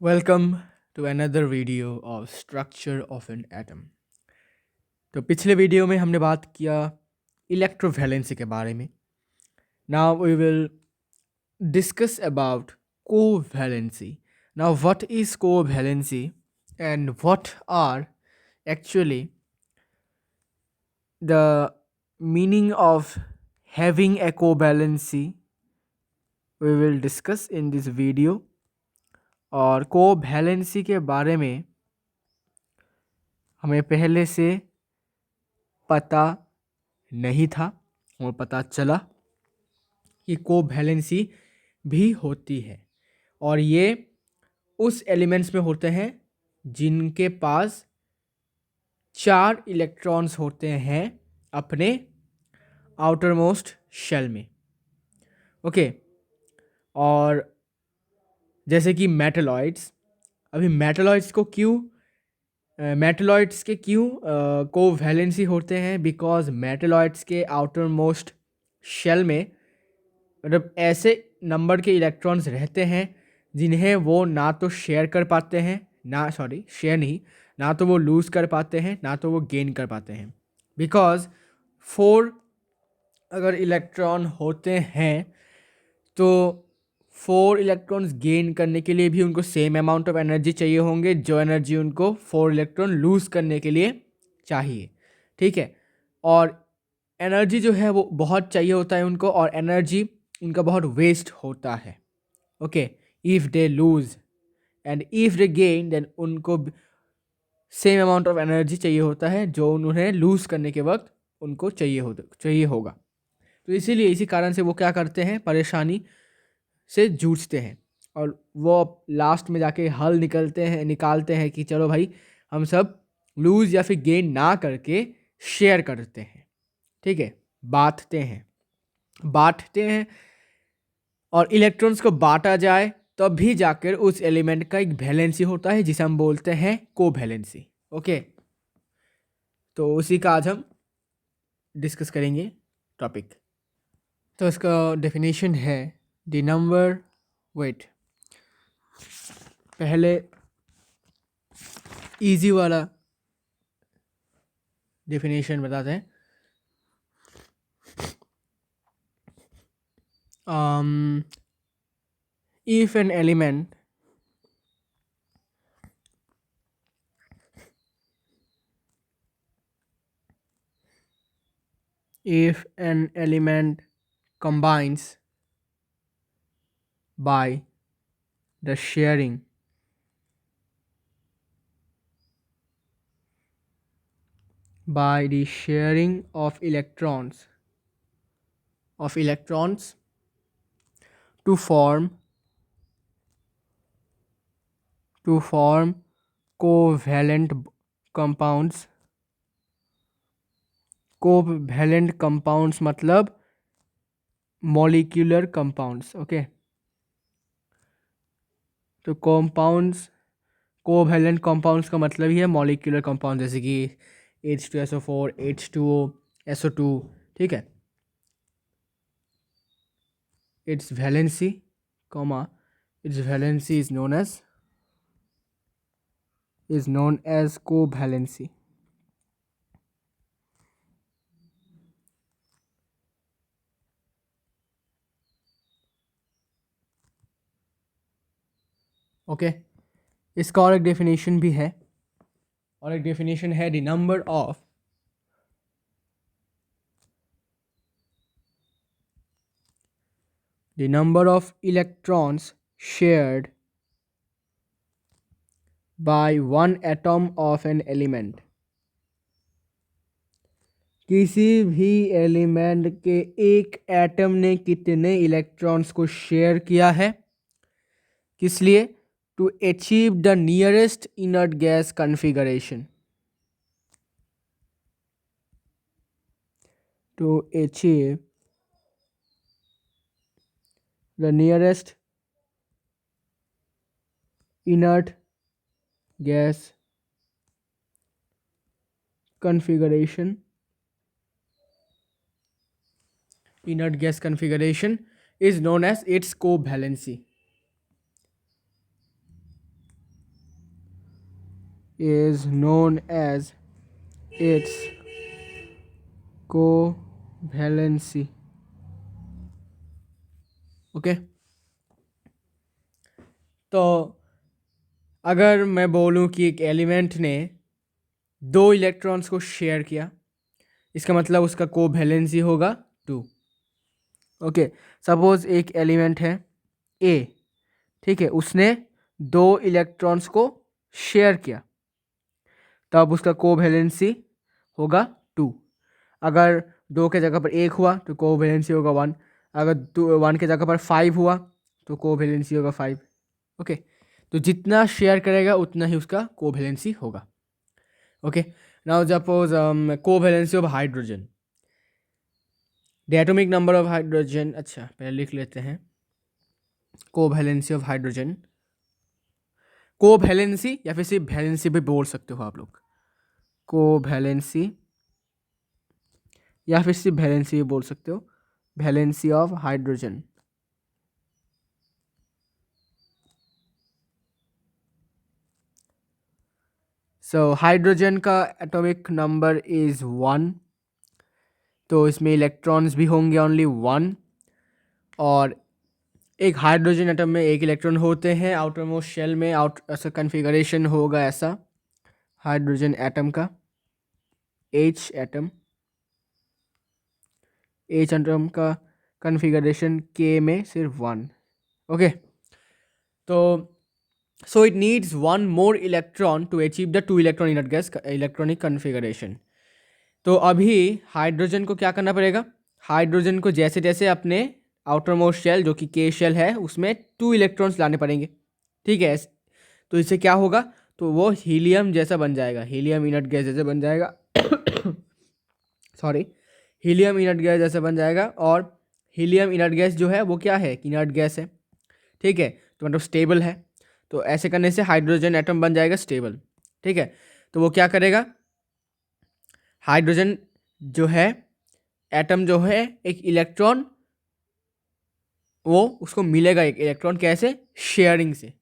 Welcome to another video of structure of an atom. तो पिछले video में हमने बात किया इलेक्ट्रोवैलेंसी के बारे में. Now we will discuss about covalency. Now what is covalency and what are actually the meaning of having a covalency we will discuss in this video. और कोवैलेंसी के बारे में हमें पहले से पता नहीं था और पता चला कि कोवैलेंसी भी होती है और ये उस एलिमेंट्स में होते हैं जिनके पास 4 इलेक्ट्रॉन्स होते हैं अपने आउटर मोस्ट शेल में. ओके. और जैसे कि मेटलॉइड्स, अभी मेटलॉइड्स के क्यों कोवैलेंसी होते हैं? बिकॉज मेटलॉइड्स के आउटर मोस्ट शेल में मतलब ऐसे नंबर के इलेक्ट्रॉन्स रहते हैं जिन्हें वो ना तो शेयर कर पाते हैं, शेयर नहीं, ना तो वो लूज़ कर पाते हैं, ना तो वो गेन कर पाते हैं. बिकॉज 4 अगर इलेक्ट्रॉन होते हैं तो 4 इलेक्ट्रॉन्स गेन करने के लिए भी उनको सेम अमाउंट ऑफ एनर्जी चाहिए होंगे जो एनर्जी उनको 4 इलेक्ट्रॉन लूज़ करने के लिए चाहिए. ठीक है. और एनर्जी जो है वो बहुत चाहिए होता है उनको, और एनर्जी इनका बहुत वेस्ट होता है. Okay. If they lose and if they gain, then उनको सेम अमाउंट ऑफ एनर्जी चाहिए होता है जो उन्हें लूज़ करने के वक्त उनको चाहिए होगा. तो इसीलिए इसी कारण से वो क्या करते हैं, परेशानी से जूझते हैं और वो लास्ट में जाके हल निकालते हैं कि चलो भाई हम सब लूज़ या फिर गेन ना करके शेयर करते हैं. ठीक है. बांटते हैं और इलेक्ट्रॉन्स को बांटा जाए तब भी जाकर उस एलिमेंट का एक वैलेंसी होता है जिसे हम बोलते हैं कोवैलेंसी. ओके. तो उसी का आज हम डिस्कस करेंगे टॉपिक. तो इसका डेफिनेशन है द नंबर, वेट, पहले इजी वाला डेफिनेशन बताते हैं. If an element combines by the sharing of electrons to form covalent compounds. Covalent compounds मतलब मॉलिक्यूलर कंपाउंड्स. ओके. तो कोवैलेंट कंपाउंड्स का मतलब ही है मॉलिक्यूलर कंपाउंड, जैसे कि H2SO4, H2O, SO2. ठीक है. its valency is known as covalency. Okay. इसका और एक डेफिनेशन भी है, और एक डेफिनेशन है the number of electrons shared by one atom of an element. किसी भी एलिमेंट के एक एटम ने कितने इलेक्ट्रॉन्स को शेयर किया है, किस लिए? To achieve the nearest inert gas configuration. To achieve the nearest inert gas configuration. Inert gas configuration is known as its covalency. is known as its covalency. Okay, तो अगर मैं बोलूं कि एक एलिमेंट ने दो इलेक्ट्रॉन्स को शेयर किया, इसका मतलब उसका कोवैलेंसी होगा 2। ओके, सपोज एक एलिमेंट है ए, ठीक है, उसने दो इलेक्ट्रॉन्स को शेयर किया, तब उसका कोवैलेंसी होगा 2। अगर दो के जगह पर एक हुआ तो कोवैलेंसी होगा 1। अगर 1 के जगह पर 5 हुआ तो कोवैलेंसी होगा 5। ओके, तो जितना शेयर करेगा उतना ही उसका कोवैलेंसी होगा। Okay, now suppose covalency of hydrogen, the atomic number of hydrogen. अच्छा, पहले लिख लेते हैं कोवैलेंसी ऑफ हाइड्रोजन। कोवैलेंसी या फिर सिर्फ वैलेंसी भी बोल सकते हो आप लोग, कोवैलेंसी या फिर सिर्फ वैलेंसी भी बोल सकते हो, valency of hydrogen. So hydrogen का एटॉमिक नंबर इज 1, तो इसमें इलेक्ट्रॉन्स भी होंगे ओनली 1, और एक हाइड्रोजन एटम में एक इलेक्ट्रॉन होते हैं आउटर मोस्ट शेल में। ऐसा कन्फिगरेशन होगा ऐसा हाइड्रोजन एटम का, H एटम, H एटम का कन्फिगरेशन K में सिर्फ 1। ओके, तो so it needs one more electron to achieve the 2 electron inert gas electronic configuration। तो अभी हाइड्रोजन को क्या करना पड़ेगा, हाइड्रोजन को जैसे जैसे अपने आउटर मोस्ट शेल जो कि के शेल है उसमें 2 इलेक्ट्रॉन्स लाने पड़ेंगे, ठीक है। तो इससे क्या होगा, तो वो हीलियम जैसा बन जाएगा, हीलियम इनर्ट गैस जैसे बन जाएगा सॉरी, हीलियम इनर्ट गैस जैसे बन जाएगा। और हीलियम इनर्ट गैस जो है वो क्या है, इनर्ट गैस है, ठीक है, तो मतलब स्टेबल है। तो ऐसे करने से हाइड्रोजन एटम बन जाएगा स्टेबल, ठीक है। तो वो क्या करेगा, हाइड्रोजन जो है एटम जो है एक इलेक्ट्रॉन, वो उसको मिलेगा एक इलेक्ट्रॉन, कैसे, शेयरिंग से।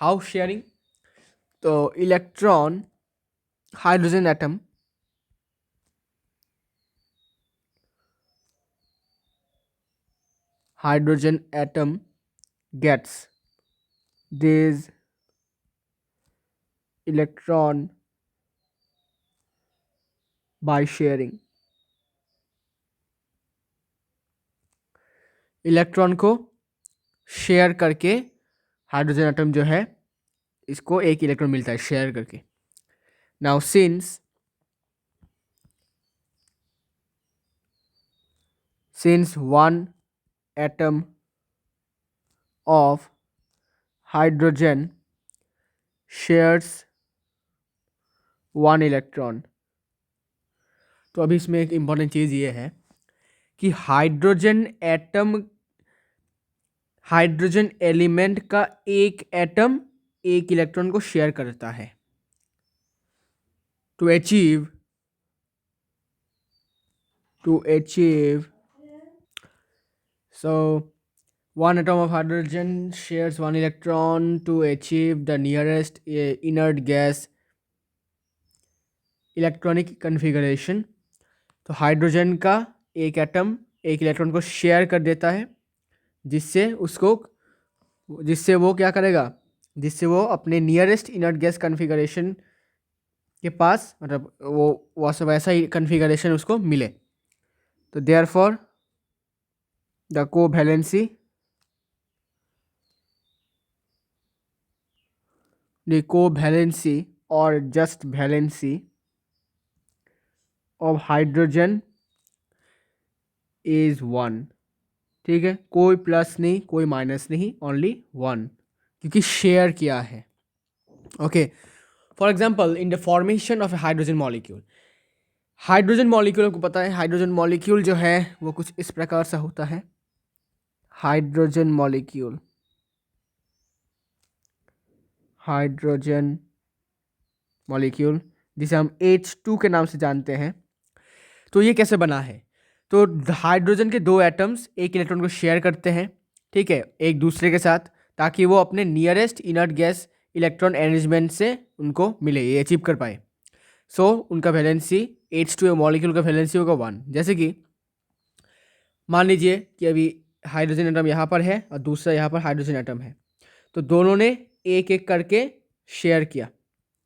हाउ शेयरिंग, तो electron hydrogen atom gets this electron by sharing। Electron को शेयर करके हाइड्रोजन एटम जो है इसको एक इलेक्ट्रॉन मिलता है शेयर करके। Now since one atom of hydrogen shares 1 electron, तो अभी इसमें एक इम्पॉर्टेंट चीज़ ये है कि हाइड्रोजन एलिमेंट का एक एटम एक इलेक्ट्रॉन को शेयर करता है। To achieve so one atom of hydrogen shares 1 electron to achieve the nearest inert gas electronic configuration. तो हाइड्रोजन का एक एटम एक इलेक्ट्रॉन को शेयर कर देता है, जिससे वो क्या करेगा, जिससे वो अपने नियरेस्ट इनर्ट गैस कन्फिगरेशन के पास, मतलब वो वैसा ही कन्फिगरेशन उसको मिले। तो देयरफॉर द कोवैलेंसी और just valency of hydrogen is 1, ठीक है, कोई प्लस नहीं कोई माइनस नहीं, ओनली 1, क्योंकि शेयर किया है। Okay, for example in the formation of a hydrogen molecule, hydrogen molecule को पता है, हाइड्रोजन मॉलिक्यूल जो है वो कुछ इस प्रकार से होता है। हाइड्रोजन मॉलिक्यूल जिसे हम H2 के नाम से जानते हैं। तो ये कैसे बना है, तो हाइड्रोजन के दो एटम्स एक इलेक्ट्रॉन को शेयर करते हैं, ठीक है, एक दूसरे के साथ, ताकि वो अपने nearest inert gas electron arrangement से उनको मिले, ये अचीव कर पाए। सो उनका वैलेंसी H2 मॉलिक्यूल का वैलेंसी होगा 1। जैसे कि मान लीजिए कि अभी हाइड्रोजन एटम यहाँ पर है और दूसरा यहाँ पर हाइड्रोजन एटम है, तो दोनों ने एक एक करके शेयर किया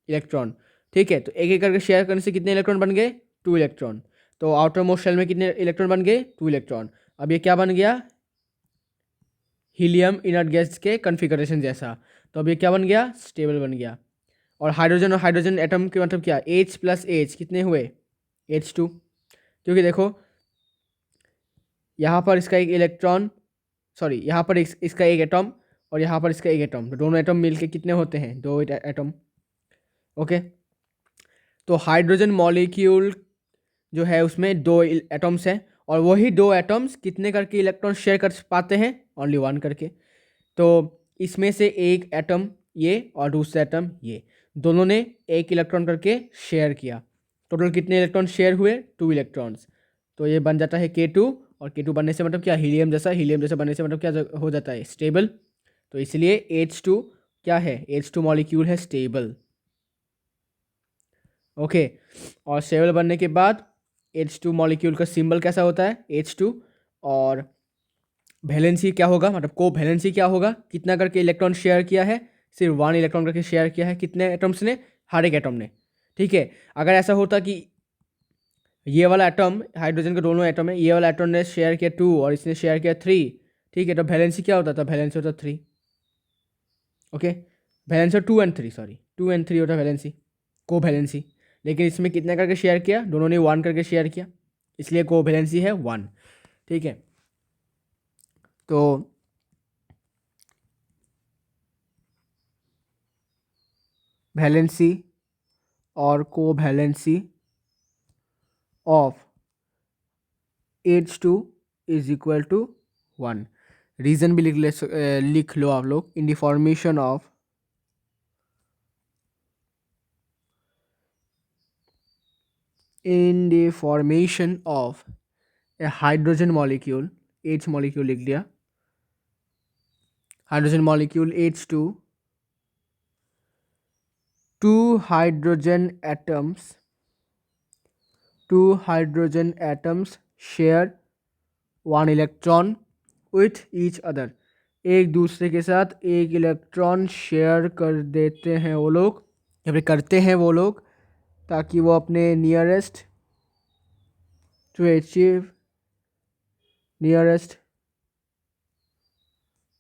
इलेक्ट्रॉन। ठीक है, तो एक एक करके शेयर करने से कितने इलेक्ट्रॉन बन गए? 2 इलेक्ट्रॉन। तो आउटर मोस्ट शेल में कितने इलेक्ट्रॉन बन गए? 2 इलेक्ट्रॉन। अब ये क्या बन गया? हीलियम इनर्ट गैस के कन्फिगरेशन जैसा। तो अब ये क्या बन गया? स्टेबल बन गया। और हाइड्रोजन एटम के मतलब क्या? H प्लस H कितने हुए? H2। क्योंकि देखो यहाँ पर इसका एक इलेक्ट्रॉन, सॉरी यहाँ पर इसका एक एटम और यहाँ पर इसका एक एटम, तो दोनों एटम मिलके कितने होते हैं? 2 एटम। ओके, तो हाइड्रोजन मॉलिक्यूल जो है उसमें 2 एटम्स हैं और वही 2 एटम्स कितने करके इलेक्ट्रॉन शेयर कर पाते हैं? ओनली 1 करके। तो इसमें से एक एटम ये और दूसरा एटम ये, दोनों ने एक इलेक्ट्रॉन करके शेयर किया। टोटल कितने इलेक्ट्रॉन शेयर हुए? 2 इलेक्ट्रॉन्स। तो ये बन जाता है K2, और K2 बनने से मतलब क्या? हीलियम जैसा बनने से मतलब क्या हो जाता है? स्टेबल। तो इसलिए H2 क्या है? H2 मॉलिक्यूल है स्टेबल। ओके, और स्टेबल बनने के बाद H2 मॉलिक्यूल का सिंबल कैसा होता है? H2। और वैलेंसी क्या होगा, मतलब को वैलेंसी क्या होगा? कितना करके इलेक्ट्रॉन शेयर किया है? सिर्फ 1 इलेक्ट्रॉन करके शेयर किया है। कितने एटम्स ने? हर एक एटम ने। ठीक है, अगर ऐसा होता कि ये वाला एटम, हाइड्रोजन के दोनों एटम है, ये वाला एटम ने शेयर किया 2 और इसने शेयर किया 3, ठीक है, तो वैलेंसी क्या होता था? वैलेंसी होता 3। Okay, valency 2 and 3, sorry 2 and 3 होता वैलेंसी, को वैलेंसी। लेकिन इसमें कितने करके शेयर किया? दोनों ने 1 करके शेयर किया, इसलिए को वैलेंसी है 1। ठीक है, तो वैलेंसी और covalency of H2 is equal to 1। Reason भी लिख लो आप लोग। In the formation of a hydrogen molecule, H molecule लिख दिया, hydrogen molecule H2, 2 hydrogen atoms share 1 electron with each other. एक दूसरे के साथ एक इलेक्ट्रॉन शेयर कर देते हैं वो लोग, या फिर करते हैं वो लोग, ताकि वो अपने nearest to achieve nearest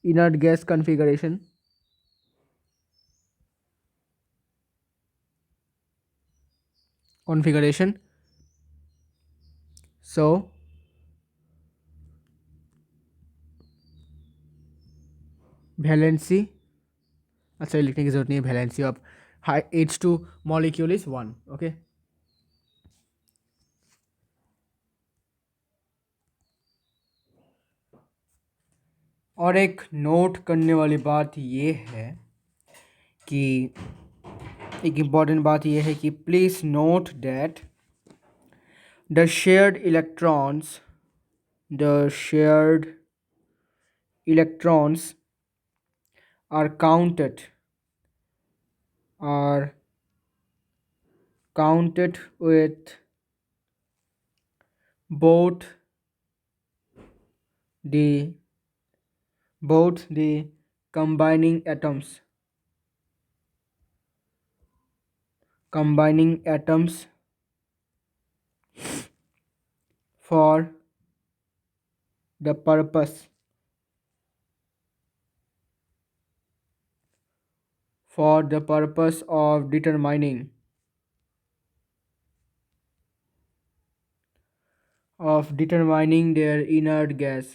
inert gas configuration. So valency, अच्छा लिखने की जरूरत नहीं है, valency of H2 molecule is 1। Okay, और एक नोट करने वाली बात ये है कि एक इम्पॉर्टेंट बात ये है कि please note that the shared electrons are counted with both the combining atoms for the purpose of determining their inert gas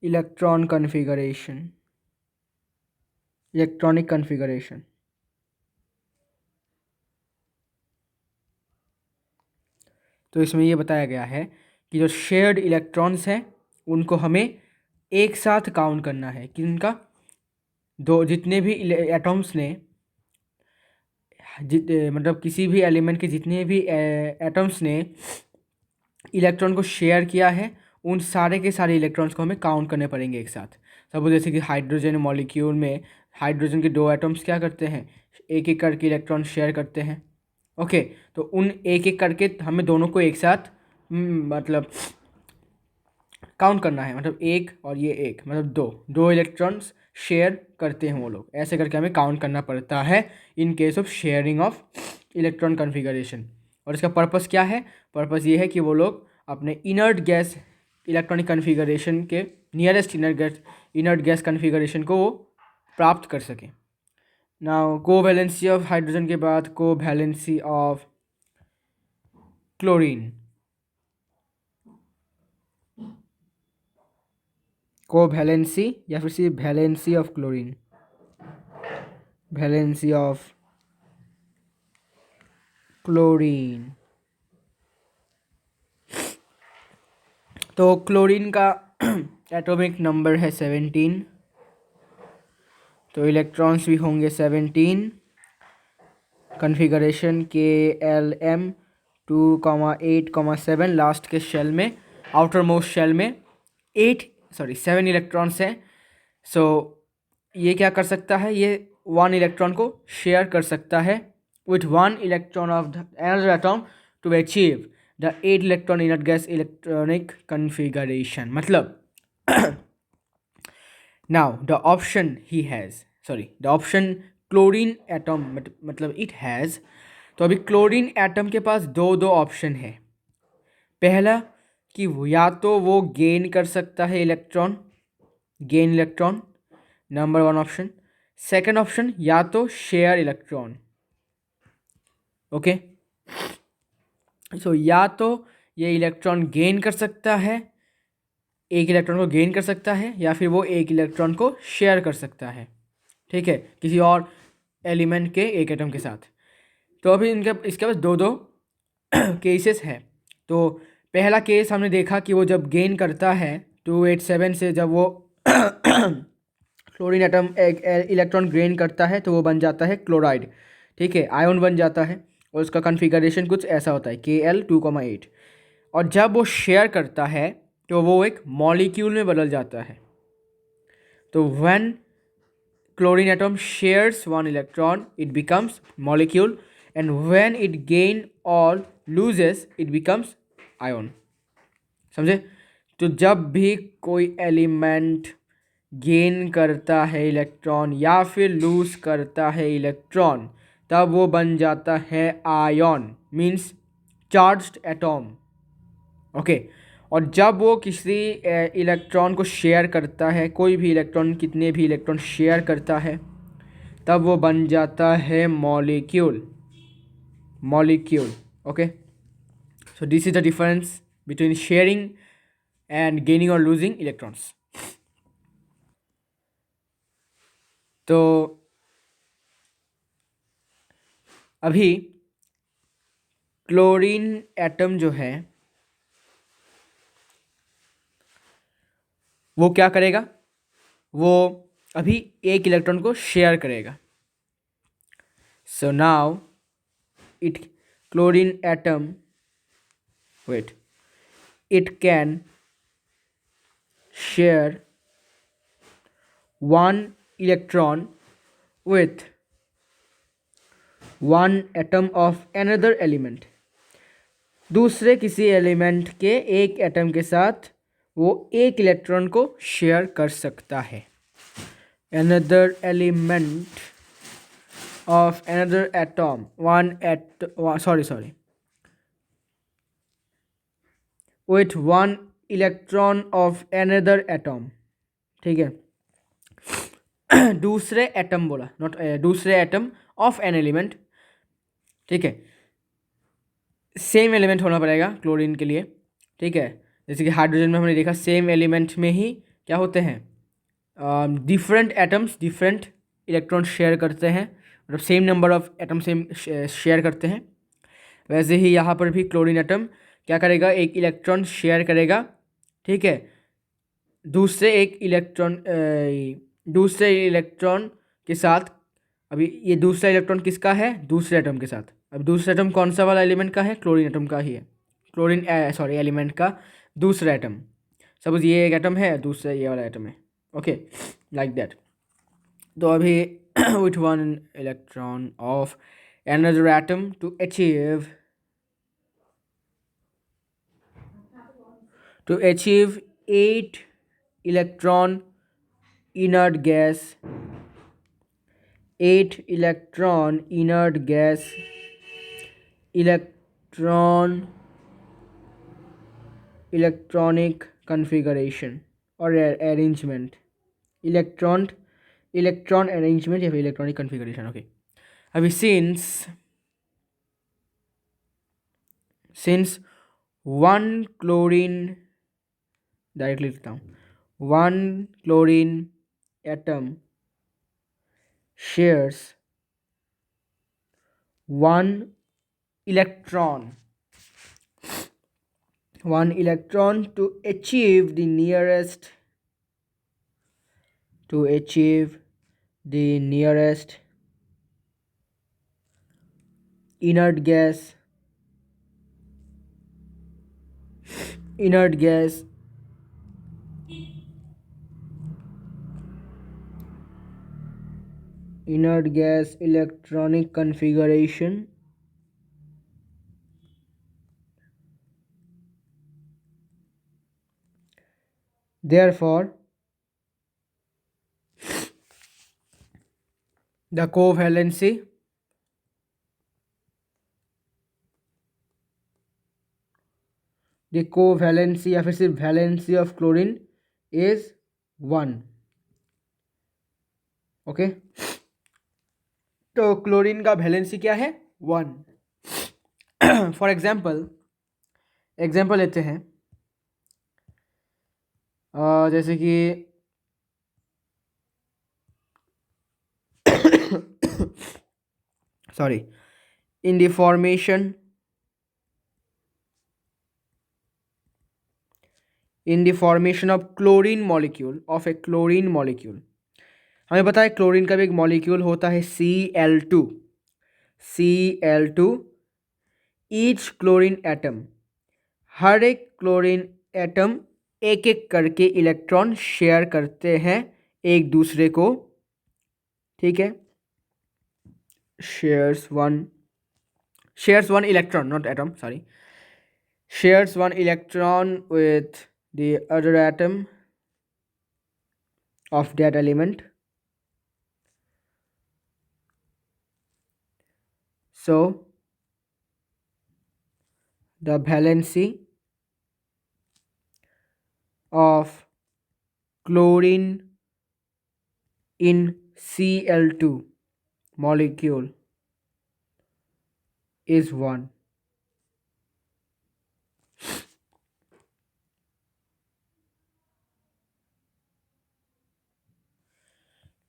electronic configuration। तो इसमें ये बताया गया है कि जो शेयर्ड इलेक्ट्रॉन्स हैं उनको हमें एक साथ काउंट करना है, कि उनका जितने भी एटम्स ने मतलब किसी भी एलिमेंट के जितने भी एटम्स ने इलेक्ट्रॉन को शेयर किया है उन सारे के सारे इलेक्ट्रॉन्स को हमें काउंट करने पड़ेंगे एक साथ। सपोज जैसे कि हाइड्रोजन मॉलिक्यूल में हाइड्रोजन के दो एटम्स क्या करते हैं, एक एक करके इलेक्ट्रॉन शेयर करते हैं। ओके, तो उन एक एक करके हमें दोनों को एक साथ मतलब काउंट करना है, मतलब एक और ये एक, मतलब दो दो इलेक्ट्रॉन्स शेयर करते हैं वो लोग, ऐसे करके हमें काउंट करना पड़ता है in case of sharing of electron configuration. और इसका पर्पस क्या है? पर्पस ये है कि वो लोग अपने इनर्ट गैस इलेक्ट्रॉनिक कन्फिगरेशन के नियरेस्ट इनर्ट गैस कन्फिगरेशन को वो प्राप्त कर सकें। नाउ कोवैलेंसी ऑफ हाइड्रोजन के बाद कोवैलेंसी ऑफ क्लोरीन। कोवैलेंसी या फिर सिर्फ valency of chlorine, valency of chlorine. तो क्लोरीन का एटॉमिक नंबर है 17, तो इलेक्ट्रॉन्स भी होंगे 17। कन्फिगरेशन KLM2,8,7 लास्ट के शेल में, आउटर मोस्ट शेल में 7 इलेक्ट्रॉन्स हैं। सो ये क्या कर सकता है, ये 1 इलेक्ट्रॉन को शेयर कर सकता है with 1 electron of the another atom to achieve the 8 electron inert gas electronic configuration. मतलब now the option he has, the option chlorine atom मतलब इट हैज़। तो अभी क्लोरीन एटम के पास दो ऑप्शन है। पहला कि वो या तो वो गेन कर सकता है electron, gain electron, number 1 option. Second option या तो शेयर इलेक्ट्रॉन। ओके, सो या तो ये इलेक्ट्रॉन गेन कर सकता है, एक इलेक्ट्रॉन को गेन कर सकता है, या फिर वो एक इलेक्ट्रॉन को शेयर कर सकता है, ठीक है, किसी और एलिमेंट के एक एटम के साथ। तो अभी इसके पास दो केसेस है। तो पहला केस हमने देखा कि वो जब गेन करता है 287 से, जब वो क्लोरीन एटम एक इलेक्ट्रॉन गेन करता है तो वो बन जाता है क्लोराइड, ठीक है, आयन बन जाता है, और उसका कन्फिगरेशन कुछ ऐसा होता है KL2,8। और जब वो शेयर करता है तो वो एक मॉलिक्यूल में बदल जाता है। तो when chlorine atom shares 1 electron it becomes molecule, and when it gain और लूजेस इट बिकम्स आयन। समझे? तो जब भी कोई एलिमेंट गेन करता है इलेक्ट्रॉन या फिर लूज करता है इलेक्ट्रॉन, तब वो बन जाता है ion, means charged atom. Okay, और जब वो किसी इलेक्ट्रॉन को शेयर करता है, कोई भी इलेक्ट्रॉन कितने भी इलेक्ट्रॉन शेयर करता है, तब वो बन जाता है molecule. Okay, so this is the difference between sharing and gaining और लूजिंग इलेक्ट्रॉन्स। तो अभी क्लोरीन एटम जो है वो क्या करेगा, वो अभी एक इलेक्ट्रॉन को शेयर करेगा। So now it chlorine atom it can share 1 electron with 1 atom of another element। दूसरे किसी एलिमेंट के एक एटम के साथ वो एक इलेक्ट्रॉन को शेयर कर सकता है। another element of another atom, with 1 electron of another atom, ठीक है। दूसरे एटम बोला, नॉट दूसरे एटम ऑफ एन एलिमेंट, ठीक है, सेम एलिमेंट होना पड़ेगा क्लोरीन के लिए, ठीक है। जैसे कि हाइड्रोजन में हमने देखा सेम एलिमेंट में ही क्या होते हैं, different atoms different electron share करते हैं, मतलब same number of atom same share करते हैं। वैसे ही यहाँ पर भी क्लोरीन एटम क्या करेगा, एक इलेक्ट्रॉन शेयर करेगा, ठीक है, दूसरे इलेक्ट्रॉन के साथ। अभी ये दूसरा इलेक्ट्रॉन किसका है, दूसरे एटम के साथ। अब दूसरा एटम कौन सा वाला एलिमेंट का है, क्लोरीन एटम का ही है, एलिमेंट का दूसरा एटम। सपोज ये एक एटम है, दूसरा ये वाला एटम है, ओके, लाइक दैट। तो अभी with one electron of another atom to achieve 8 electron inert gas, 8 electron inert gas electronic configuration or arrangement, electron arrangement या फिर electronic configuration, okay। अभी since one chlorine, डायरेक्टली लिखता हूँ, one chlorine atom shares one electron to achieve the nearest inert gas electronic configuration therefore the covalency या फिर सिर्फ valency of chlorine is 1, okay. तो chlorine का वैलेंसी क्या है? 1। फॉर एग्जाम्पल लेते हैं, जैसे कि sorry, in the formation of chlorine molecule of a chlorine molecule, हमें पता है क्लोरीन का भी एक मॉलिक्यूल होता है Cl2, ईच क्लोरीन एटम, हर एक क्लोरीन एटम एक एक करके इलेक्ट्रॉन शेयर करते हैं एक दूसरे को, ठीक है। shares one electron, not atom, sorry, shares one electron with the other atom of that element, so the valency of chlorine in Cl2 molecule is 1।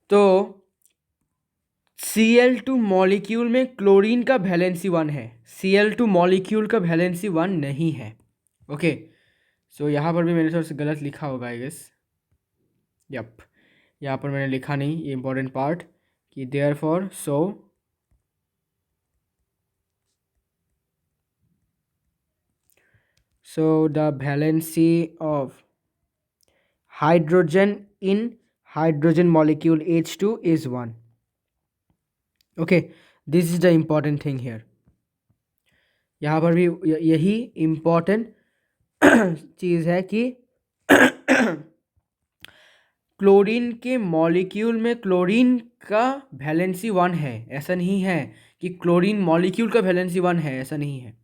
तो Cl2 मॉलिक्यूल में क्लोरीन का वैलेंसी 1 है, Cl2 मॉलिक्यूल का valency 1 नहीं है, okay. सो यहाँ पर भी मैंने थोड़ा सा गलत लिखा होगा आई गेस, यप, यहाँ पर मैंने लिखा नहीं, ये इंपॉर्टेंट पार्ट, कि therefore so the valency of hydrogen in hydrogen molecule H2 is 1, okay। this is the important thing here, यहाँ पर भी यही important चीज़ है कि क्लोरीन के मॉलिक्यूल में क्लोरीन का वैलेंसी 1 है, ऐसा नहीं है कि क्लोरीन मॉलिक्यूल का वैलेंसी 1 है, ऐसा नहीं है।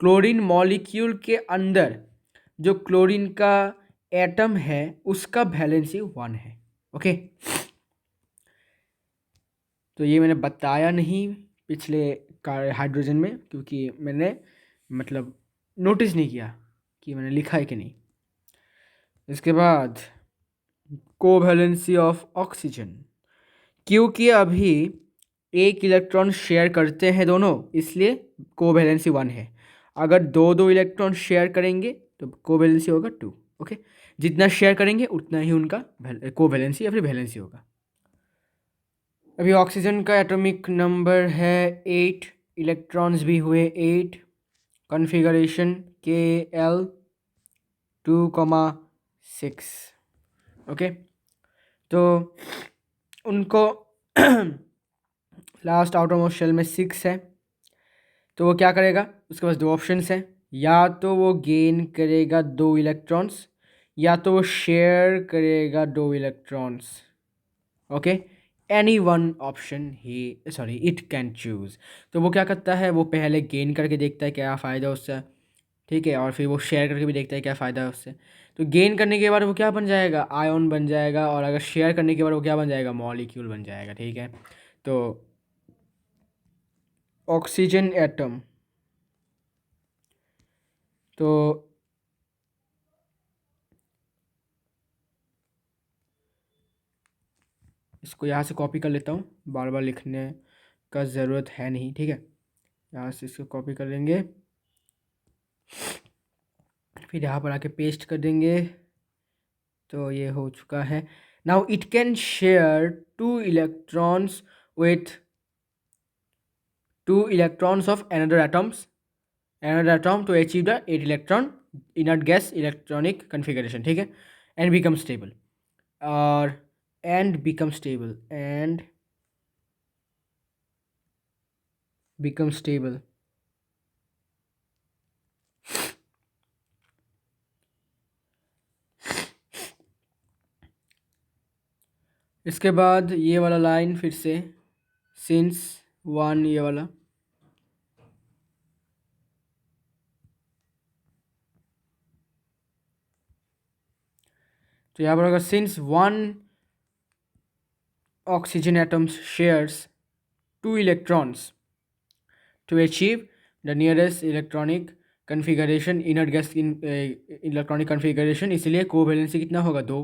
क्लोरीन मॉलिक्यूल के अंदर जो क्लोरीन का एटम है उसका वैलेंसी 1 है, ओके। तो ये मैंने बताया नहीं पिछले हाइड्रोजन में, क्योंकि मैंने मतलब नोटिस नहीं किया कि मैंने लिखा है कि नहीं। इसके बाद कोवैलेंसी ऑफ ऑक्सीजन, क्योंकि अभी एक इलेक्ट्रॉन शेयर करते हैं दोनों, इसलिए कोवैलेंसी 1 है। अगर दो इलेक्ट्रॉन शेयर करेंगे तो कोवैलेंसी होगा 2, ओके। जितना शेयर करेंगे उतना ही उनका कोवैलेंसी या फिर वैलेंसी होगा। अभी ऑक्सीजन का एटॉमिक नंबर है 8, इलेक्ट्रॉन्स भी हुए 8, कॉन्फ़िगरेशन KL 2, 6। ओके, तो उनको लास्ट आउटर मोस्ट शेल में 6 है, तो वो क्या करेगा, उसके पास 2 ऑप्शंस हैं, या तो वो गेन करेगा 2 इलेक्ट्रॉन्स, या तो वो शेयर करेगा 2 electrons. Okay, any one option it can choose. तो वो क्या करता है, वो पहले गेन करके देखता है क्या फ़ायदा उससे, ठीक है, और फिर वो शेयर करके भी देखता है क्या फ़ायदा है उससे। तो गेन करने के बाद वो क्या बन जाएगा, आयन बन जाएगा, और अगर शेयर करने के बाद वो क्या बन जाएगा, मॉलिक्यूल बन जाएगा। ठीक है, तो ऑक्सीजन एटम, तो इसको यहाँ से कॉपी कर लेता हूँ, बार बार लिखने का ज़रूरत है नहीं। ठीक है, यहाँ से इसको कॉपी कर लेंगे, फिर यहाँ पर आके पेस्ट कर देंगे, तो ये हो चुका है। Now it can share 2 electrons with 2 electrons of another atom to achieve the 8 electron inert gas electronic configuration। ठीक है, and become stable, और and become stable। इसके बाद ये वाला लाइन फिर से, सिंस 1, ये वाला, तो यहाँ पर अगर since 1 oxygen atom shares 2 electrons to achieve the nearest electronic configuration inert gas in electronic configuration, इसलिए कोवैलेंसी कितना होगा, 2,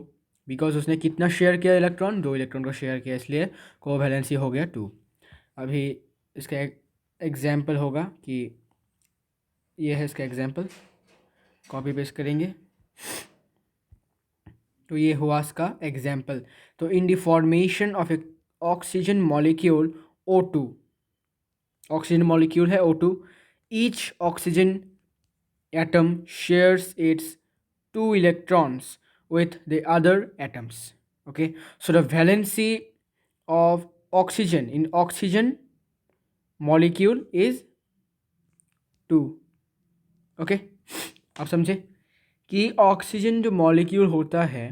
बिकॉज उसने कितना शेयर किया इलेक्ट्रॉन, 2 इलेक्ट्रॉन को शेयर किया, इसलिए कोवैलेंसी हो गया 2। अभी इसका एग्जाम्पल होगा कि ये है इसका एग्जाम्पल, कॉपी पेस्ट करेंगे, तो ये हुआ इसका एग्जाम्पल। तो इन the formation of A oxygen molecule O2, oxygen molecule है O2, each oxygen atom shares its 2 electrons with the other atoms। Okay, so the valency of oxygen in oxygen molecule is 2। okay, आप समझे कि oxygen जो molecule होता है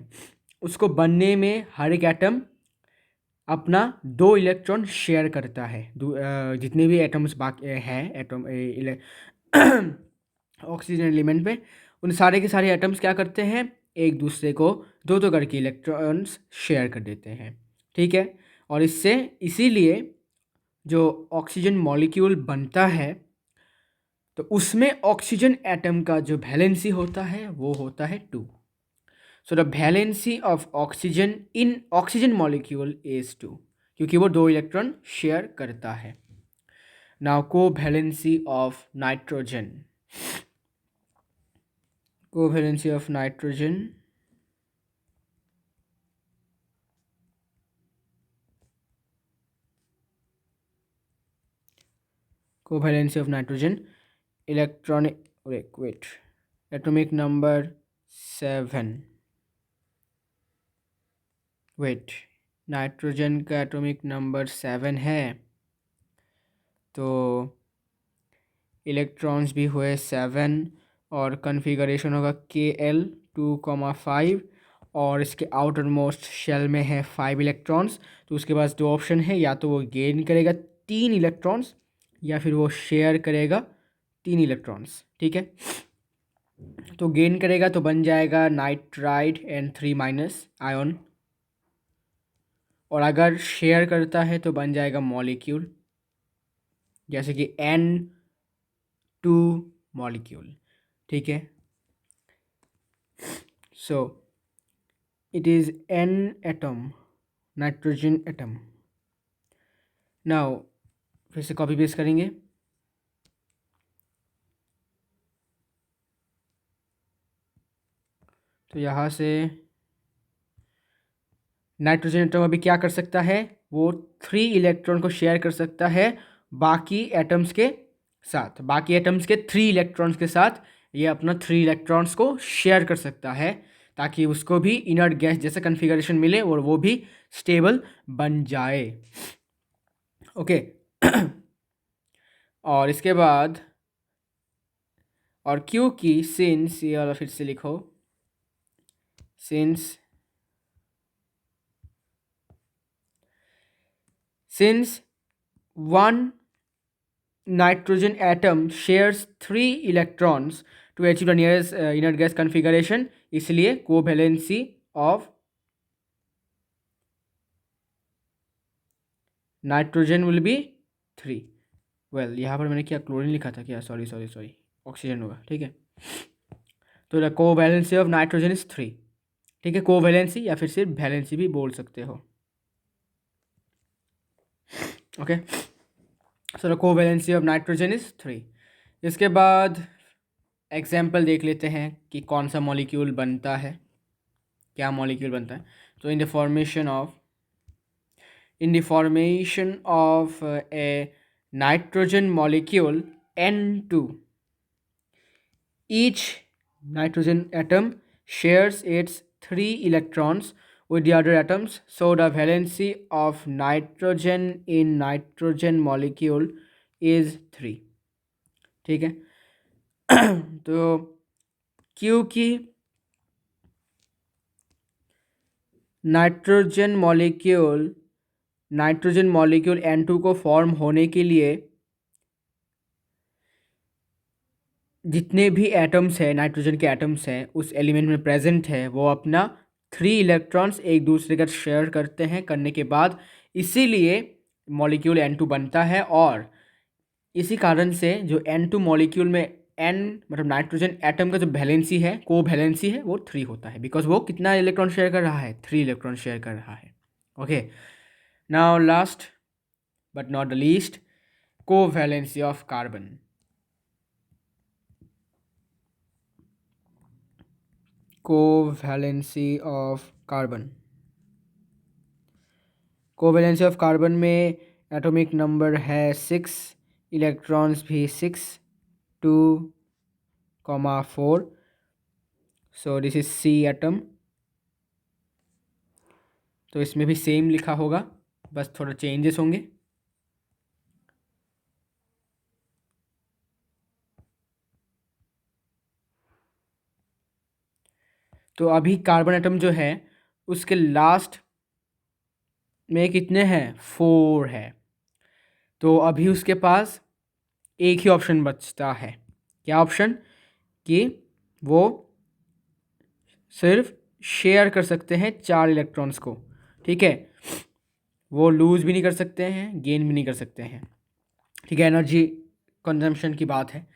उसको बनने में हर एक एटम अपना 2 इलेक्ट्रॉन शेयर करता है। जितने भी एटम्स बाकी हैं एटम ऑक्सीजन एलिमेंट पे, उन सारे के सारे एटम्स क्या करते हैं, एक दूसरे को 2 करके इलेक्ट्रॉन्स शेयर कर देते हैं। ठीक है, और इससे इसीलिए जो ऑक्सीजन मॉलिक्यूल बनता है तो उसमें ऑक्सीजन एटम का जो वैलेंसी होता है वो होता है 2। So the valency of oxygen in oxygen molecule is 2, क्योंकि वो 2 इलेक्ट्रॉन शेयर करता है। Now covalency of nitrogen, covalency of nitrogen, covalency of nitrogen, electronic wait atomic number 7। Wait, nitrogen का एटॉमिक नंबर 7 है, तो इलेक्ट्रॉन्स भी हुए 7, और कन्फिगरेशन होगा Kl2,5, और इसके आउटर मोस्ट शेल में है 5 इलेक्ट्रॉन्स। तो उसके पास 2 ऑप्शन है, या तो वो गेन करेगा 3 इलेक्ट्रॉन्स, या फिर वो शेयर करेगा 3 इलेक्ट्रॉन्स। ठीक है, तो गेन करेगा तो बन जाएगा नाइट्राइड N3- आयन, और अगर शेयर करता है तो बन जाएगा मॉलिक्यूल, जैसे कि N2 मॉलिक्यूल। ठीक है, so it is N atom, nitrogen atom. Now फिर से कॉपी पेस्ट करेंगे, तो यहाँ से नाइट्रोजन एटम अभी क्या कर सकता है, वो 3 इलेक्ट्रॉन को शेयर कर सकता है बाकी एटम्स के साथ, बाकी एटम्स के 3 इलेक्ट्रॉन्स के साथ ये अपना 3 इलेक्ट्रॉन्स को शेयर कर सकता है। ताकि उसको भी इनर्ट गैस जैसा कन्फिगरेशन मिले और वो भी स्टेबल बन जाए। ओके। और इसके बाद और क्योंकि सिंस, ये वाला फिर से लिखो, since one nitrogen atom shares 3 electrons to achieve the nearest inert gas configuration, इसलिए covalency of nitrogen will be 3। Well यहाँ पर मैंने क्या क्लोरीन लिखा था क्या, सॉरी सॉरी सॉरी, ऑक्सीजन होगा, ठीक है। तो the covalency of nitrogen is 3, ठीक है। कोवैलेंसी या फिर सिर्फ वैलेंसी भी बोल सकते हो, okay. So the covalency of nitrogen is 3। इसके बाद एग्जाम्पल देख लेते हैं कि कौन सा मॉलिक्यूल बनता है, क्या मॉलिक्यूल बनता है। तो इन the formation of A nitrogen molecule N2, each nitrogen atom shares its 3 electrons with the other atoms, so the valency of nitrogen in nitrogen molecule is 3, ठीक है। तो क्योंकि नाइट्रोजन मॉलिक्यूल N2 को फॉर्म होने के लिए जितने भी एटम्स हैं, नाइट्रोजन के एटम्स हैं उस एलिमेंट में प्रेजेंट है, वो अपना 3 इलेक्ट्रॉन्स एक दूसरे का शेयर करते हैं, करने के बाद इसीलिए मॉलिक्यूल N2 बनता है। और इसी कारण से जो N2 मॉलिक्यूल में N मतलब नाइट्रोजन एटम का जो वैलेंसी है, को वैलेंसी है, वो 3 होता है, बिकॉज वो कितना इलेक्ट्रॉन शेयर कर रहा है, 3 इलेक्ट्रॉन शेयर कर रहा है, okay. Now last but not the least, covalency of carbon. Covalency of carbon में एटॉमिक नंबर है 6, इलेक्ट्रॉन्स भी 6, 2,4, so this is C atom. तो इसमें भी सेम लिखा होगा, बस थोड़ा चेंजेस होंगे। तो अभी कार्बन एटम जो है उसके लास्ट में कितने हैं, 4 है। तो अभी उसके पास एक ही ऑप्शन बचता है, क्या ऑप्शन, कि वो सिर्फ शेयर कर सकते हैं 4 इलेक्ट्रॉन्स को, ठीक है। वो लूज भी नहीं कर सकते हैं, गेन भी नहीं कर सकते हैं, ठीक है। एनर्जी कंजम्पशन की बात है,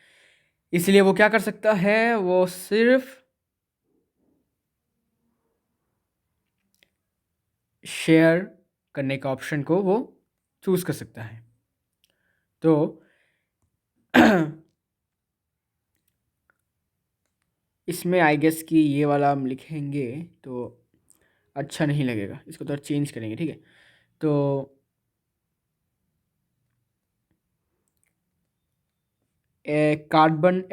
इसलिए वो क्या कर सकता है, वो सिर्फ शेयर करने का ऑप्शन को वो चूज कर सकता है। तो इसमें आई गेस कि ये वाला हम लिखेंगे तो अच्छा नहीं लगेगा, इसको थोड़ा चेंज करेंगे, ठीक है। तो ए कार्बन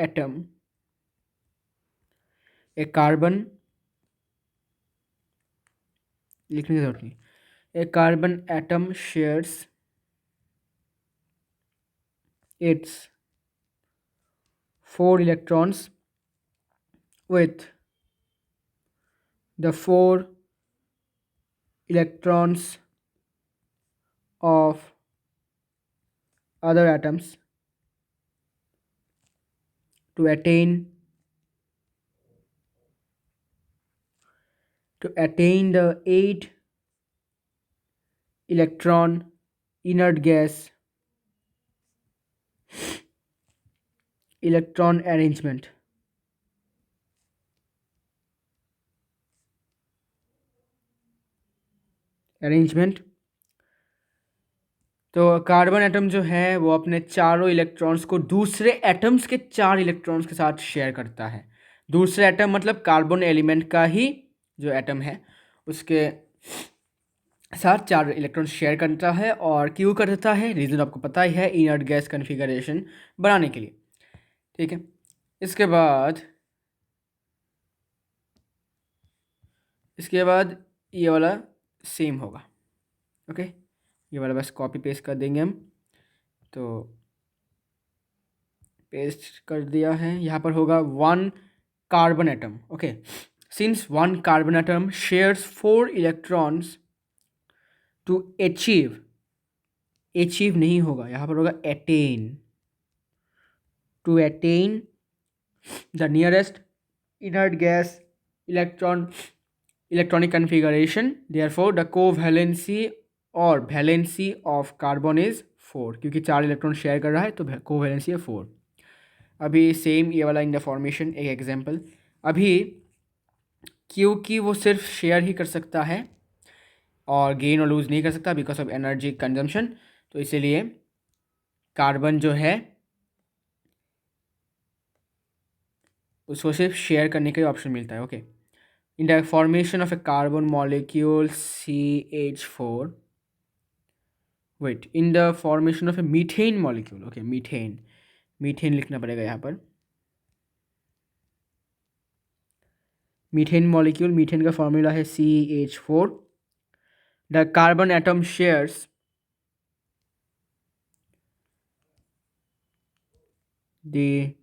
लिखने की जरूरत नहीं, a carbon atom shares its 4 electrons with the 4 electrons of other atoms to attain the 8 electron inert gas electron arrangement। तो कार्बन एटम जो है वो अपने चारों इलेक्ट्रॉन्स को दूसरे एटम्स के 4 इलेक्ट्रॉन्स के साथ शेयर करता है। दूसरे एटम मतलब कार्बन एलिमेंट का ही जो एटम है उसके साथ 4 इलेक्ट्रॉन शेयर करता है। और क्यों करता है, रीज़न आपको पता ही है, इनर्ट गैस कन्फिगरेशन बनाने के लिए, ठीक है। इसके बाद इसके बाद ये वाला सेम होगा। ओके, ये वाला बस कॉपी पेस्ट कर देंगे हम। तो पेस्ट कर दिया है, यहाँ पर होगा 1 carbon atom. Okay, since 1 carbon atom shares 4 electrons to achieve, achieve नहीं होगा, यहाँ पर होगा attain, to attain the nearest inert gas electron electronic configuration, therefore the covalency और valency of carbon is 4, क्योंकि 4 इलेक्ट्रॉन शेयर कर रहा है तो कोवेलेंसी है 4। अभी सेम ये वाला इन द फॉर्मेशन एक एग्जांपल, अभी क्योंकि वो सिर्फ शेयर ही कर सकता है और गेन और लूज़ नहीं कर सकता बिकॉज ऑफ एनर्जी कंजम्पशन, तो इसीलिए कार्बन जो है उसको सिर्फ शेयर करने का ही ऑप्शन मिलता है। Okay, in the formation of a carbon molecule CH4, wait, in the formation of a methane molecule, okay, methane, methane लिखना पड़ेगा यहाँ पर, मीथेन मॉलिक्यूल, मीथेन का फॉर्मूला है CH4, the carbon atom shares the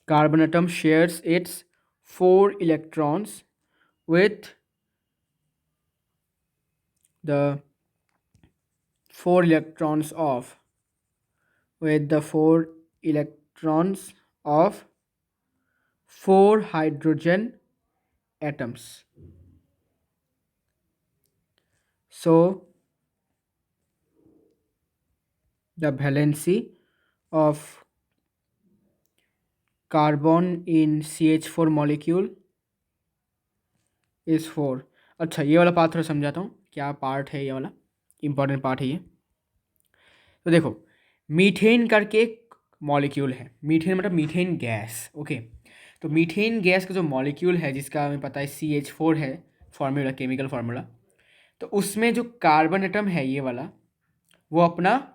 carbon atom shares its 4 electrons with the 4 electrons of with the 4 electrons of 4 hydrogen atoms. So the valency of carbon in CH4 molecule is 4। अच्छा, ये वाला part थोड़ा समझाता हूँ, क्या part है ये वाला, इंपॉर्टेंट पार्ट है ये। तो देखो, मीथेन करके एक मॉलिक्यूल है, मीथेन मतलब मीथेन गैस। ओके, तो मीथेन गैस का जो मॉलिक्यूल है जिसका हमें पता है CH4 है फॉर्मूला, केमिकल फार्मूला, तो उसमें जो कार्बन एटम है ये वाला, वो अपना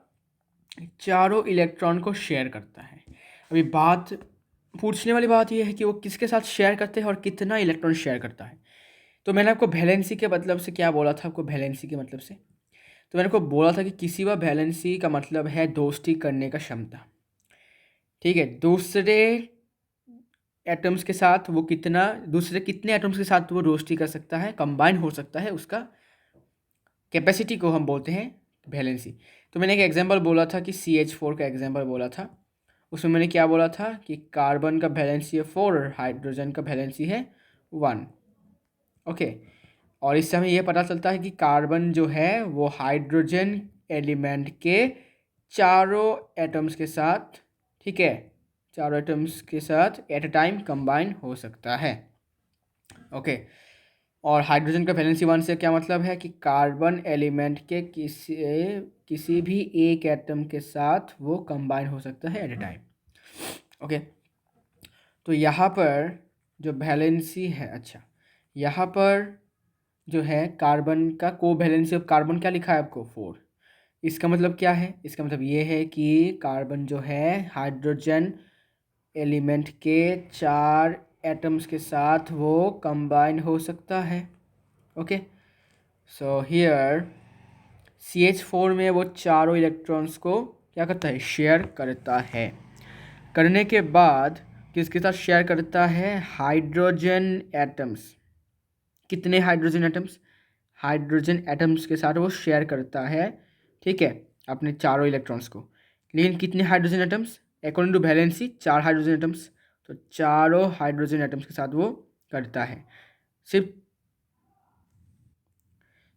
चारों इलेक्ट्रॉन को शेयर करता है। अभी बात, पूछने वाली बात ये है कि वो किसके साथ शेयर करते हैं और कितना इलेक्ट्रॉन शेयर करता है। तो मैंने आपको वैलेंसी के मतलब से क्या बोला था, आपको वैलेंसी के मतलब से, तो मैंने आपको बोला था कि किसी व वैलेंसी का मतलब है दोस्ती करने का क्षमता। ठीक है, दूसरे एटम्स के साथ वो कितना, दूसरे कितने एटम्स के साथ वो दोस्ती कर सकता है, कंबाइन हो सकता है, उसका कैपेसिटी को हम बोलते हैं वैलेंसी। तो मैंने एक एग्जांपल बोला था कि CH4 का एग्जांपल बोला था, उसमें मैंने क्या बोला था कि कार्बन का वैलेंसी है 4 और हाइड्रोजन का वैलेंसी है 1। ओके, और इससे हमें यह पता चलता है कि कार्बन जो है वो हाइड्रोजन एलिमेंट के चारों एटम्स के साथ, ठीक है, चारों एटम्स के साथ एट अ टाइम कंबाइन हो सकता है। ओके, और हाइड्रोजन का वैलेंसी 1 से क्या मतलब है कि कार्बन एलिमेंट के किसी भी एक एटम के साथ वो कंबाइन हो सकता है एट अ टाइम। ओके, तो यहाँ पर जो वैलेंसी है, अच्छा यहाँ पर जो है कार्बन का कोवैलेंसी ऑफ कार्बन क्या लिखा है आपको 4। इसका मतलब क्या है, इसका मतलब ये है कि कार्बन जो है हाइड्रोजन एलिमेंट के 4 एटम्स के साथ वो कंबाइन हो सकता है। ओके, सो हियर CH4 में वो चारों इलेक्ट्रॉन्स को क्या करता है, शेयर करता है। करने के बाद किसके साथ शेयर करता है, हाइड्रोजन एटम्स। कितने हाइड्रोजन एटम्स, हाइड्रोजन एटम्स के साथ वो शेयर करता है, ठीक है, अपने चारों इलेक्ट्रॉन्स को। लेकिन कितने hydrogen atoms, according to valency 4 hydrogen atoms, तो चारों हाइड्रोजन एटम्स के साथ वो करता है। सिर्फ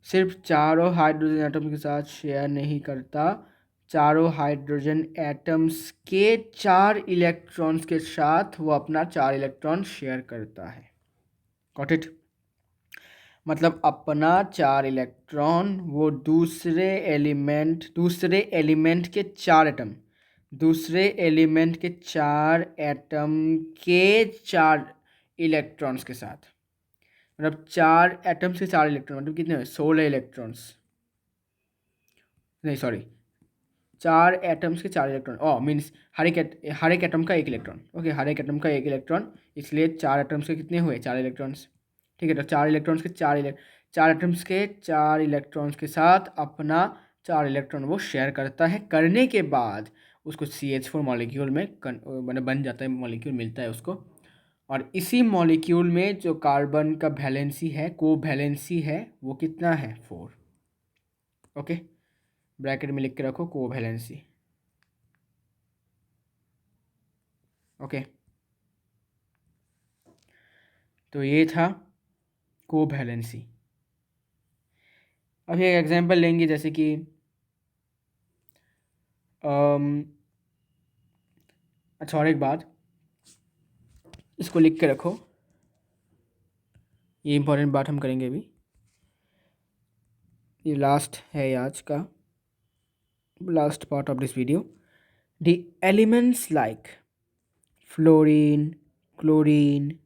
सिर्फ चारों हाइड्रोजन एटम के साथ शेयर नहीं करता, चारों हाइड्रोजन एटम्स के 4 इलेक्ट्रॉन्स के साथ वो अपना 4 इलेक्ट्रॉन शेयर करता है। गॉट इट, मतलब अपना 4 इलेक्ट्रॉन वो दूसरे एलिमेंट के 4 एटम, दूसरे एलिमेंट के 4 एटम के 4 इलेक्ट्रॉन्स के साथ, मतलब 4 एटम्स के 4 इलेक्ट्रॉन, मतलब कितने हुए, 16 इलेक्ट्रॉन्स, नहीं सॉरी, 4 एटम्स के 4 इलेक्ट्रॉन, मीन्स हर एक एटम का 1 इलेक्ट्रॉन। ओके, हर एक एटम का 1 इलेक्ट्रॉन, इसलिए 4 एटम्स के कितने हुए, 4 इलेक्ट्रॉन्स। ठीक है, तो चार एटम्स के चार इलेक्ट्रॉन्स के साथ अपना चार इलेक्ट्रॉन वो शेयर करता है। करने के बाद उसको CH4 मॉलिक्यूल में मैंने बन जाता है, मॉलिक्यूल मिलता है उसको। और इसी मॉलिक्यूल में जो कार्बन का वैलेंसी है, को वैलेंसी है, वो कितना है? 4। ओके, ब्रैकेट में लिख के रखो को वैलेंसी। ओके, तो ये था को वैलेंसी। अब एक एग्जांपल लेंगे, जैसे कि अच्छा, और एक बात, इसको लिख के रखो, ये इंपॉर्टेंट बात हम करेंगे अभी, ये लास्ट है आज का, last part of this video. The elements like fluorine, chlorine,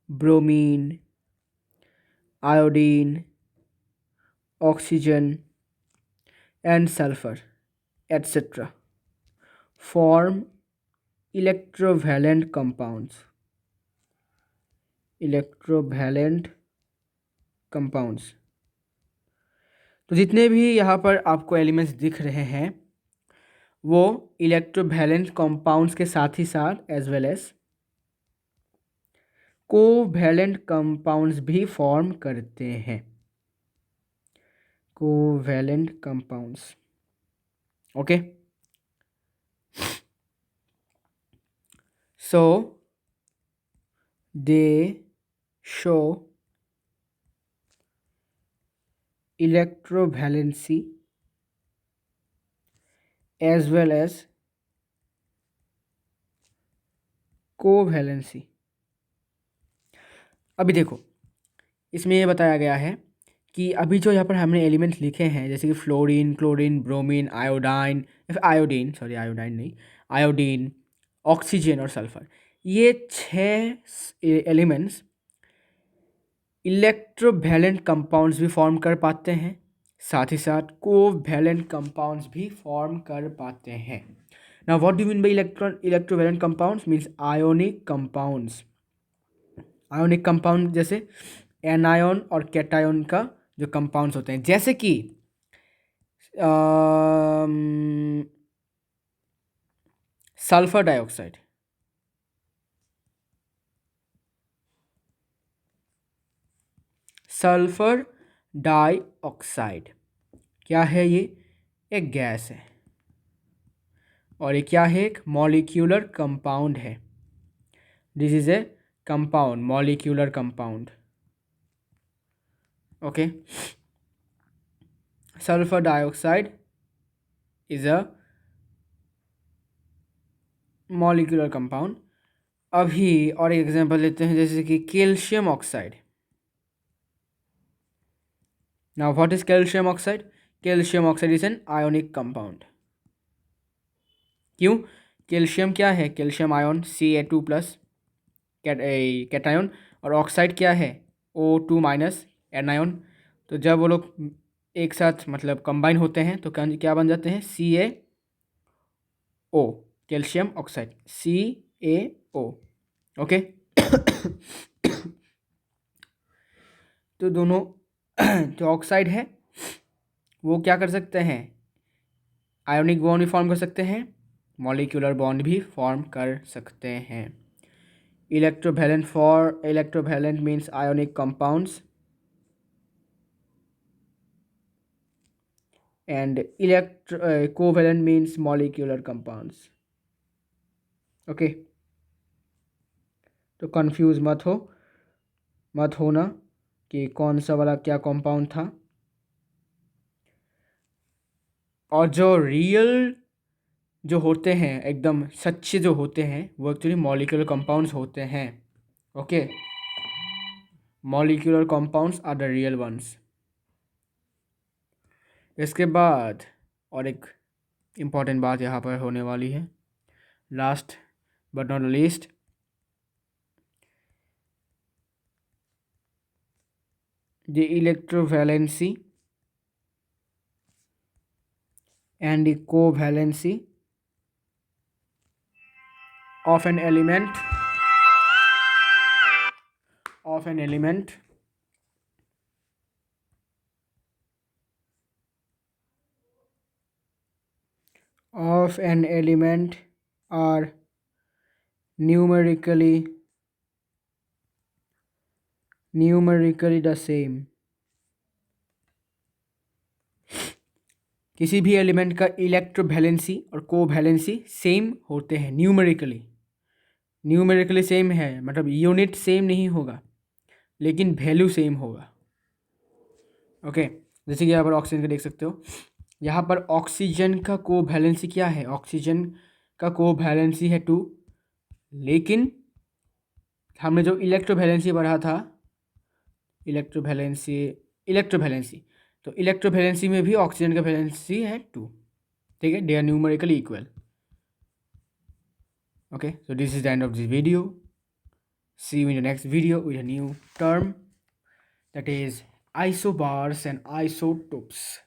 bromine, iodine, oxygen and sulfur etc. form electrovalent compounds. electrovalent compounds, तो जितने भी यहाँ पर आपको एलिमेंट्स दिख रहे हैं वो इलेक्ट्रोवैलेंट कंपाउंड्स के साथ ही साथ as well as covalent compounds भी फॉर्म करते हैं। Covalent compounds, okay. So they show electrovalency as well as covalency. अभी देखो, इसमें ये बताया गया है कि अभी जो यहाँ पर हमने एलिमेंट्स लिखे हैं, जैसे कि fluorine, chlorine, bromine, iodine, sorry iodine नहीं, आयोडीन, ऑक्सीजन और सल्फर, ये 6 एलिमेंट्स इलेक्ट्रोवैलेंट कंपाउंड्स भी फॉर्म कर पाते हैं, साथ ही साथ कोवैलेंट कंपाउंड्स भी फॉर्म कर पाते हैं। Now what do mean by electrovalent compounds? Means ionic compounds. Ionic compound जैसे एनायन और कैटायन का जो कंपाउंड्स होते हैं, जैसे कि सल्फर डाइऑक्साइड, सल्फर डाइऑक्साइड क्या है? ये एक गैस है और ये क्या है? एक मॉलिक्यूलर कंपाउंड है। This is a compound, molecular compound. Okay, sulphur dioxide is a molecular compound. अभी और एक एग्जांपल लेते हैं, जैसे कि calcium oxide. Now what is calcium oxide? Calcium oxide is an ionic compound. क्यों? कैल्शियम क्या है? Calcium ion Ca2 plus cation, और ऑक्साइड क्या है? O2 minus anion. तो जब वो लोग एक साथ मतलब कंबाइन होते हैं तो क्या बन जाते हैं? CaO, calcium oxide, CaO। Okay तो दोनों जो ऑक्साइड है वो क्या कर सकते हैं? आयोनिक बॉन्ड भी फॉर्म कर सकते हैं, मॉलिक्यूलर बॉन्ड भी फॉर्म कर सकते हैं। Electrovalent means ionic compounds and covalent means molecular compounds. Okay, तो कंफ्यूज मत होना कि कौन सा वाला क्या कंपाउंड था। और जो रियल जो होते हैं, एकदम सच्चे जो होते हैं, वो एक्चुअली मॉलिक्यूलर कंपाउंड्स होते हैं। Okay, molecular compounds are the real ones. इसके बाद और एक इम्पॉर्टेंट बात यहाँ पर होने वाली है, last but not least, the electrovalency and the covalency of an element of an element are numerically the same. किसी भी एलिमेंट का इलेक्ट्रोवैलेंसी और कोवैलेंसी सेम होते हैं न्यूमेरिकली सेम है, मतलब यूनिट सेम नहीं होगा लेकिन वैल्यू सेम होगा। ओके, जैसे कि यहाँ पर ऑक्सीजन का देख सकते हो, यहाँ पर ऑक्सीजन का कोवैलेंसी क्या है, ऑक्सीजन का कोवैलेंसी है 2, लेकिन हमने जो इलेक्ट्रोवैलेंसी पढ़ा था, इलेक्ट्रोवैलेंसी तो इलेक्ट्रोवैलेंसी में भी ऑक्सीजन का वैलेंसी है 2, ठीक है, they are numerically equal. Okay, so this is the end of this video. See you in the next video with a new term, that is isobars and isotopes.